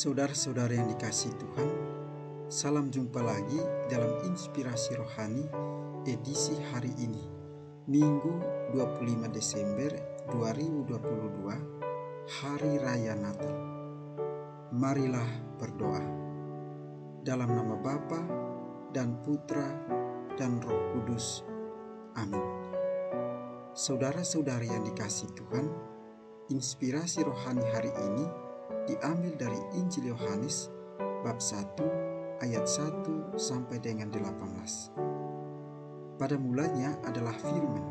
Saudara-saudara yang dikasihi Tuhan, salam jumpa lagi dalam Inspirasi Rohani edisi hari ini, Minggu 25 Desember 2022, Hari Raya Natal. Marilah berdoa. Dalam nama Bapa dan Putra dan Roh Kudus. Amin. Saudara-saudari yang dikasihi Tuhan, inspirasi rohani hari ini diambil dari Injil Yohanes bab 1 ayat 1 sampai dengan 18. Pada mulanya adalah firman.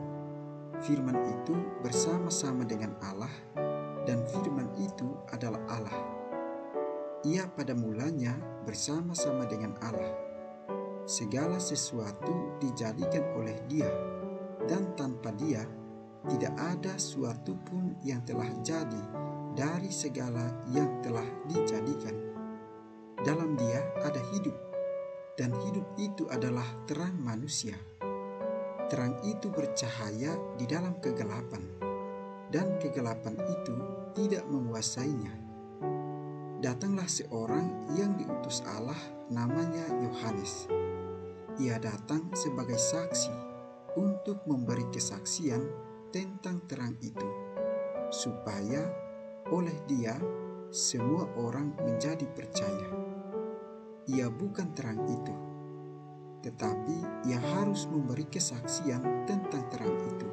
Firman itu bersama-sama dengan Allah, dan firman itu adalah Allah. Ia pada mulanya bersama-sama dengan Allah. Segala sesuatu dijadikan oleh Dia, dan tanpa Dia tidak ada suatu pun yang telah jadi dari segala yang telah dijadikan. Dalam Dia ada hidup, dan hidup itu adalah terang manusia. Terang itu bercahaya di dalam kegelapan, dan kegelapan itu tidak menguasainya. Datanglah seorang yang diutus Allah, namanya Yohanes. Ia datang sebagai saksi untuk memberi kesaksian tentang terang itu, supaya oleh Dia semua orang menjadi percaya. Ia bukan terang itu, tetapi Ia harus memberi kesaksian tentang terang itu.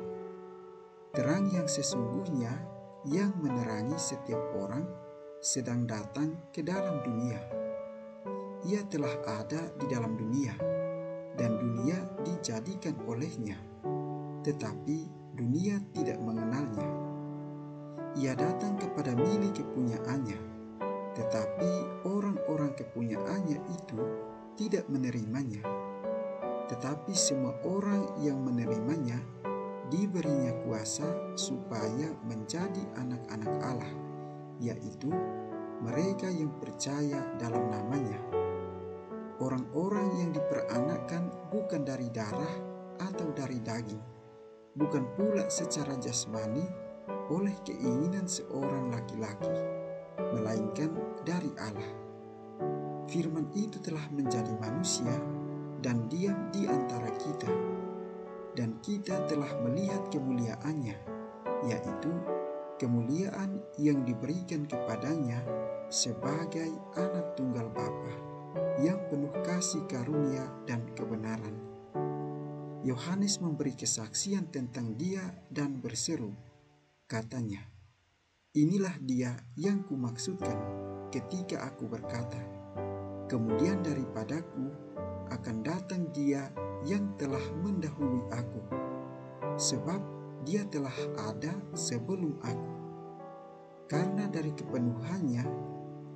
Terang yang sesungguhnya yang menerangi setiap orang sedang datang ke dalam dunia. Ia telah ada di dalam dunia, dan dunia dijadikan olehnya, tetapi dunia tidak mengenalnya. Ia datang kepada milik kepunyaannya, tetapi orang-orang kepunyaannya itu tidak menerimanya. Tetapi semua orang yang menerimanya diberinya kuasa supaya menjadi anak-anak Allah, yaitu mereka yang percaya dalam namanya. Orang-orang yang diperanakkan bukan dari darah atau dari daging, bukan pula secara jasmani oleh keinginan seorang laki-laki, melainkan dari Allah. Firman itu telah menjadi manusia dan diam di antara kita, dan kita telah melihat kemuliaannya, yaitu kemuliaan yang diberikan kepadanya sebagai anak tunggal Bapa, yang penuh kasih karunia dan kebenaran. Yohanes memberi kesaksian tentang Dia dan berseru, katanya, "Inilah Dia yang kumaksudkan ketika aku berkata, kemudian daripadaku akan datang Dia yang telah mendahului aku, sebab Dia telah ada sebelum aku." Karena dari kepenuhannya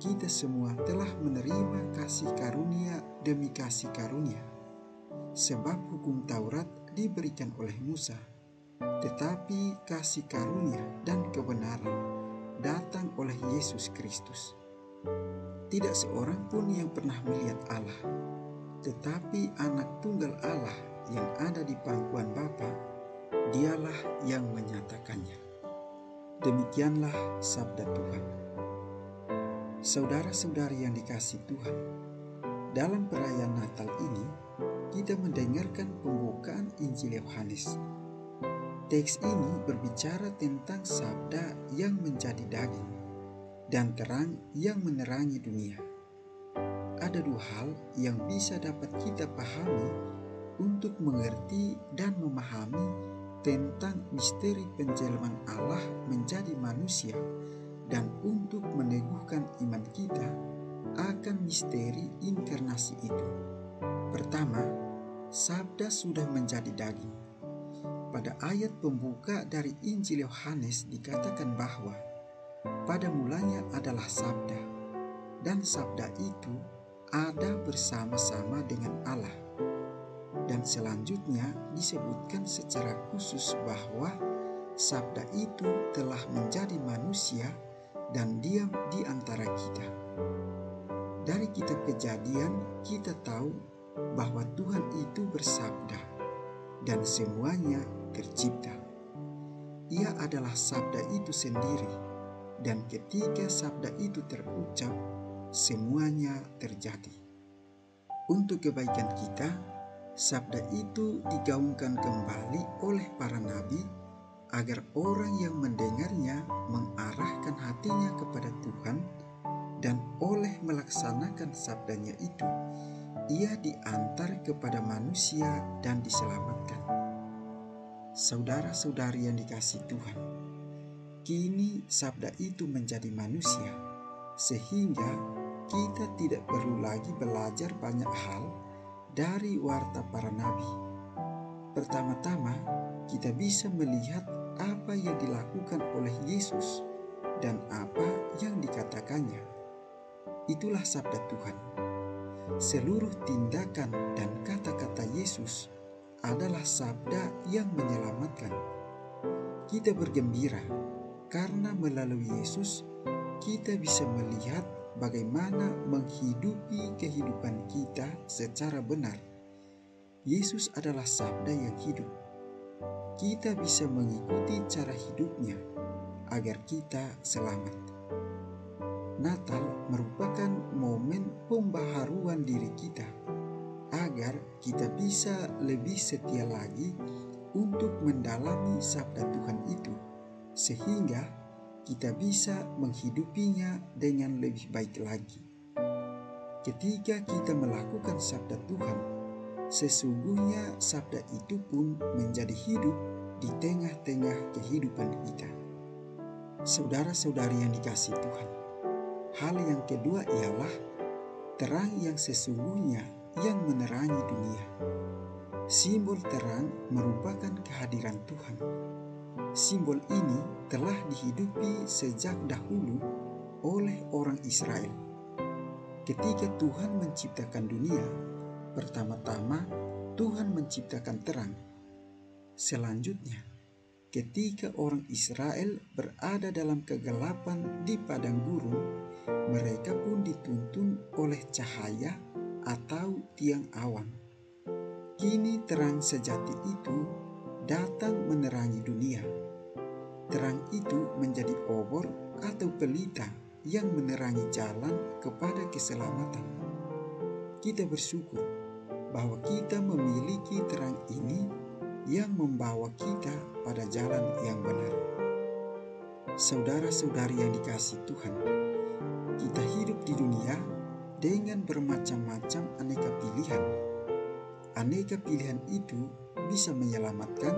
kita semua telah menerima kasih karunia demi kasih karunia. Sebab hukum Taurat diberikan oleh Musa, tetapi kasih karunia dan kebenaran datang oleh Yesus Kristus. Tidak seorang pun yang pernah melihat Allah, tetapi anak tunggal Allah yang ada di pangkuan Bapa, Dialah yang menyatakannya. Demikianlah sabda Tuhan. Saudara-saudari yang dikasihi Tuhan, dalam perayaan Natal ini kita mendengarkan pembukaan Injil Yohanes. Teks ini berbicara tentang sabda yang menjadi daging dan terang yang menerangi dunia. Ada dua hal yang bisa dapat kita pahami untuk mengerti dan memahami tentang misteri penjelmaan Allah menjadi manusia, dan untuk meneguhkan iman kita akan misteri inkarnasi itu. Pertama, sabda sudah menjadi daging. Pada ayat pembuka dari Injil Yohanes dikatakan bahwa pada mulanya adalah sabda, dan sabda itu ada bersama-sama dengan Allah. Dan selanjutnya disebutkan secara khusus bahwa sabda itu telah menjadi manusia dan diam di antara kita. Dari kitab Kejadian kita tahu bahwa Tuhan itu bersabda, dan semuanya tercipta. Ia adalah sabda itu sendiri, dan ketika sabda itu terucap, semuanya terjadi. Untuk kebaikan kita, sabda itu digaungkan kembali oleh para nabi agar orang yang mendengarnya mengarahkan hatinya kepada Tuhan, dan oleh melaksanakan sabdanya itu, ia diantar kepada manusia dan diselamatkan. Saudara-saudari yang dikasihi Tuhan, kini sabda itu menjadi manusia, sehingga kita tidak perlu lagi belajar banyak hal dari warta para nabi. Pertama-tama, kita bisa melihat apa yang dilakukan oleh Yesus dan apa yang dikatakannya. Itulah sabda Tuhan. Seluruh tindakan dan kata-kata Yesus adalah sabda yang menyelamatkan. Kita bergembira karena melalui Yesus kita bisa melihat bagaimana menghidupi kehidupan kita secara benar. Yesus adalah sabda yang hidup. Kita bisa mengikuti cara hidupnya agar kita selamat. Natal merupakan momen pembaharuan diri kita agar kita bisa lebih setia lagi untuk mendalami sabda Tuhan itu, sehingga kita bisa menghidupinya dengan lebih baik lagi. Ketika kita melakukan sabda Tuhan, sesungguhnya sabda itu pun menjadi hidup di tengah-tengah kehidupan kita. Saudara-saudari yang dikasihi Tuhan, hal yang kedua ialah terang yang sesungguhnya yang menerangi dunia. Simbol terang merupakan kehadiran Tuhan. Simbol ini telah dihidupi sejak dahulu oleh orang Israel. Ketika Tuhan menciptakan dunia, pertama-tama Tuhan menciptakan terang. Selanjutnya, ketika orang Israel berada dalam kegelapan di padang gurun, mereka pun dituntun oleh cahaya atau tiang awan. Kini terang sejati itu datang menerangi dunia. Terang itu menjadi obor atau pelita yang menerangi jalan kepada keselamatan. Kita bersyukur bahwa kita memiliki terang ini yang membawa kita pada jalan yang benar. Saudara-saudari yang dikasihi Tuhan, kita hidup di dunia dengan bermacam-macam aneka pilihan. Aneka pilihan itu bisa menyelamatkan,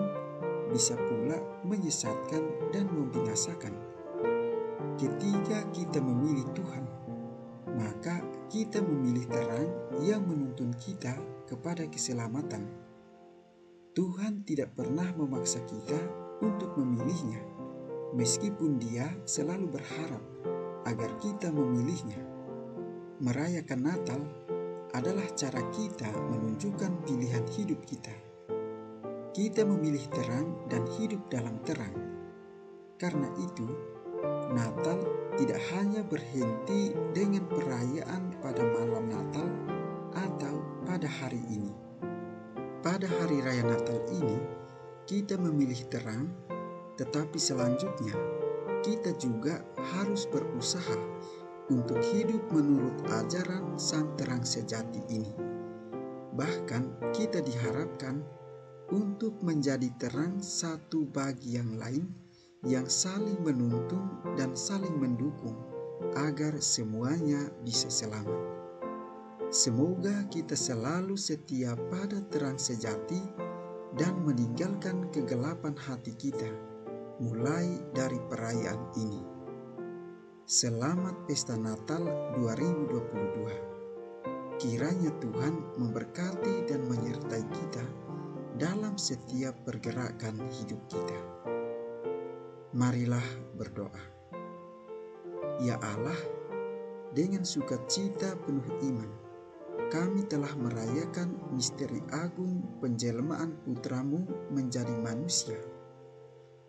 bisa pula menyesatkan dan membinasakan. Ketika kita memilih Tuhan, maka kita memilih terang yang menuntun kita kepada keselamatan. Tuhan tidak pernah memaksa kita untuk memilihnya, meskipun Dia selalu berharap agar kita memilihnya. Merayakan Natal adalah cara kita menunjukkan pilihan hidup kita. Kita memilih terang dan hidup dalam terang. Karena itu, Natal tidak hanya berhenti dengan perayaan pada malam Natal atau pada hari ini. Pada hari raya Natal ini, kita memilih terang, tetapi selanjutnya kita juga harus berusaha untuk hidup menurut ajaran Sang Terang sejati ini. Bahkan kita diharapkan untuk menjadi terang satu bagi yang lain, yang saling menuntun dan saling mendukung agar semuanya bisa selamat. Semoga kita selalu setia pada terang sejati dan meninggalkan kegelapan hati kita mulai dari perayaan ini. Selamat Pesta Natal 2022. Kiranya Tuhan memberkati dan menyertai kita dalam setiap pergerakan hidup kita. Marilah berdoa. Ya Allah, dengan sukacita penuh iman, kami telah merayakan misteri agung penjelmaan Putra-Mu menjadi manusia.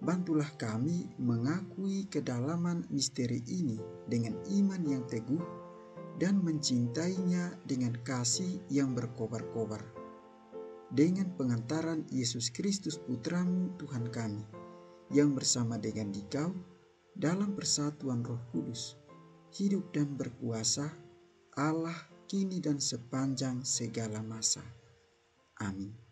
Bantulah kami mengakui kedalaman misteri ini dengan iman yang teguh dan mencintainya dengan kasih yang berkobar-kobar. Dengan pengantaran Yesus Kristus Putra-Mu Tuhan kami, yang bersama dengan Dikau dalam persatuan Roh Kudus, hidup dan berkuasa Allah kini dan sepanjang segala masa. Amin.